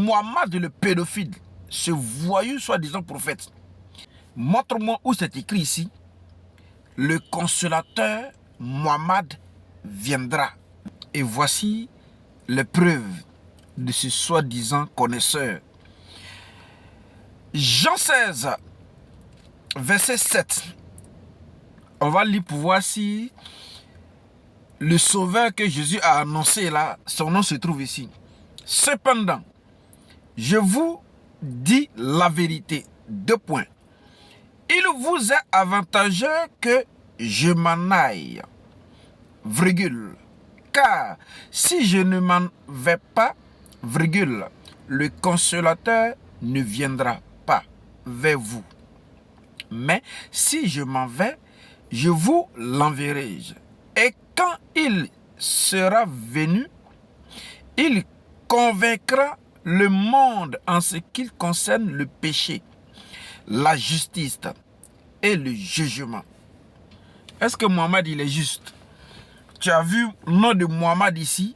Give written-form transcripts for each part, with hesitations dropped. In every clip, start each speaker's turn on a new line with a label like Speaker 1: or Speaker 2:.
Speaker 1: Mohammed le pédophile, ce voyou soi-disant prophète, montre-moi où c'est écrit ici. Le consolateur Mohammed viendra. Et voici les preuves de ce soi-disant connaisseur. Jean 16, verset 7. On va lire pour voir si le sauveur que Jésus a annoncé là, son nom se trouve ici. Cependant, je vous dis la vérité. 2 points. Il vous est avantageux que je m'en aille. Virgule. Car si je ne m'en vais pas, virgule, le consolateur ne viendra pas vers vous. Mais si je m'en vais, je vous l'enverrai. Et quand il sera venu, il convaincra le monde en ce qui concerne le péché, la justice et le jugement. Est-ce que Mohammed il est juste? Tu as vu le nom de Mohammed ici?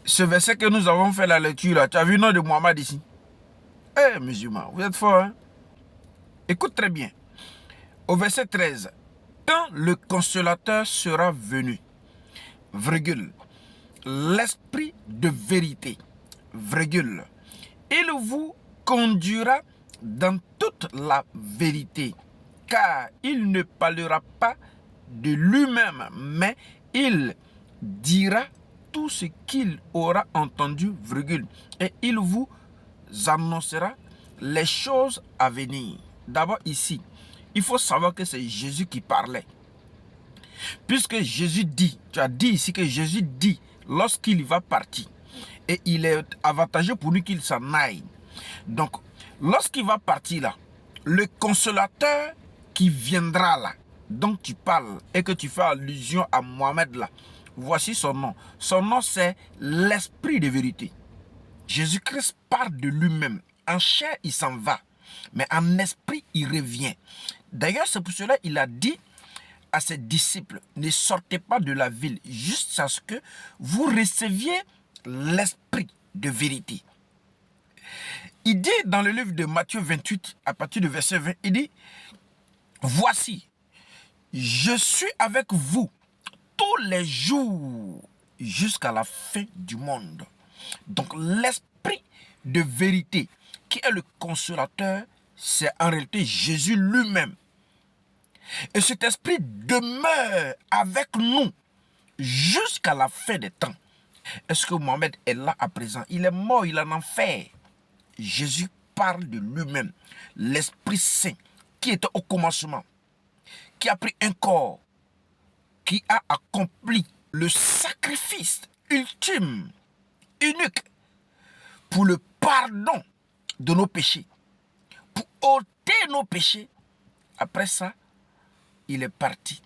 Speaker 1: Ce verset que nous avons fait la lecture là, tu as vu le nom de Mohammed ici? Eh musulmans, vous êtes forts, hein? Écoute très bien. Au verset 13. Quand le consolateur sera venu, virgule, l'esprit de vérité, virgule, il vous conduira dans toute la vérité, car il ne parlera pas de lui-même, mais il dira tout ce qu'il aura entendu, virgule, et il vous annoncera les choses à venir. D'abord ici, il faut savoir que c'est Jésus qui parlait. Puisque Jésus dit, tu as dit ici que Jésus dit lorsqu'il va partir, et il est avantageux pour lui qu'il s'en aille. Donc, lorsqu'il va partir là, le consolateur qui viendra là, dont tu parles et que tu fais allusion à Mohammed là, voici son nom. Son nom c'est l'esprit de vérité. Jésus-Christ parle de lui-même. En chair, il s'en va, mais en esprit, il revient. D'ailleurs, c'est pour cela qu'il a dit à ses disciples, ne sortez pas de la ville jusqu'à ce que vous receviez l'esprit de vérité. Il dit dans le livre de Matthieu 28, à partir du verset 20, il dit, voici, je suis avec vous tous les jours jusqu'à la fin du monde. Donc l'esprit de vérité qui est le consolateur, c'est en réalité Jésus lui-même. Et cet esprit demeure avec nous jusqu'à la fin des temps. Est-ce que Mohammed est là à présent? Il est mort, il est en enfer. Jésus parle de lui-même. L'Esprit Saint qui était au commencement, qui a pris un corps, qui a accompli le sacrifice ultime, unique, pour le pardon de nos péchés, pour ôter nos péchés. Après ça, il est parti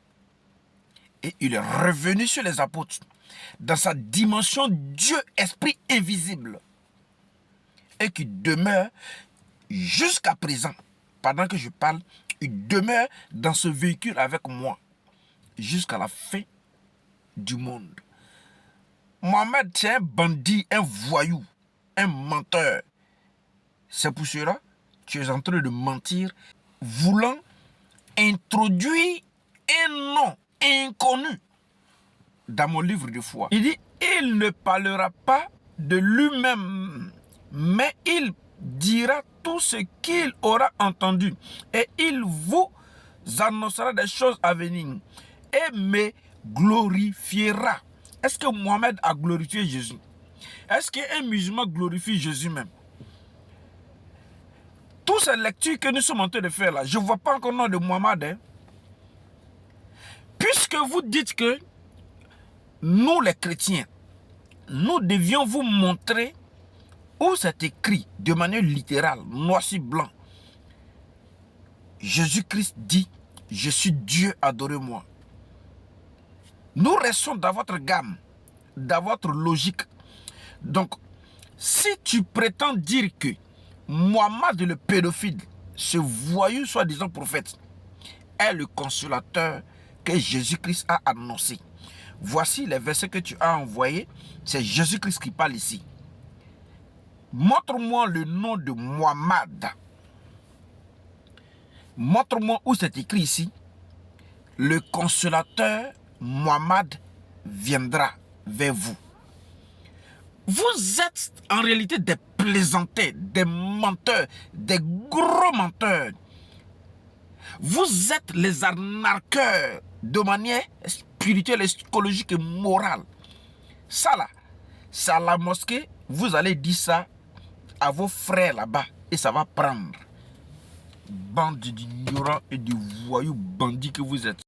Speaker 1: et il est revenu sur les apôtres dans sa dimension Dieu esprit invisible et qui demeure jusqu'à présent. Pendant que je parle, il demeure dans ce véhicule avec moi jusqu'à la fin du monde. Mohammed, c'est un bandit, un voyou, un menteur. C'est pour cela que tu es en train de mentir, voulant introduire un nom inconnu dans mon livre de foi. Il dit, il ne parlera pas de lui-même, mais il dira tout ce qu'il aura entendu et il vous annoncera des choses à venir et me glorifiera. Est-ce que Mohammed a glorifié Jésus? Est-ce qu'un musulman glorifie Jésus même? Toutes ces lectures que nous sommes en train de faire là, je ne vois pas encore le nom de Mohammed. Hein? Puisque vous dites que nous les chrétiens, nous devions vous montrer où c'est écrit de manière littérale, noir sur blanc. Jésus-Christ dit, je suis Dieu, adorez-moi. Nous restons dans votre gamme, dans votre logique. Donc, si tu prétends dire que Mohammed le pédophile, ce voyou soi-disant prophète, est le consolateur que Jésus-Christ a annoncé. Voici les versets que tu as envoyés, c'est Jésus-Christ qui parle ici. montre-moi le nom de Muhammad. Montre-moi où c'est écrit ici. Le consolateur Muhammad viendra vers vous. Vous êtes en réalité des plaisantins, des menteurs, des gros menteurs. Vous êtes les arnaqueurs de manière spirituelle, psychologique et morale. Ça là, c'est à la mosquée, vous allez dire ça à vos frères là-bas et ça va prendre. Bande d'ignorants et de voyous bandits que vous êtes.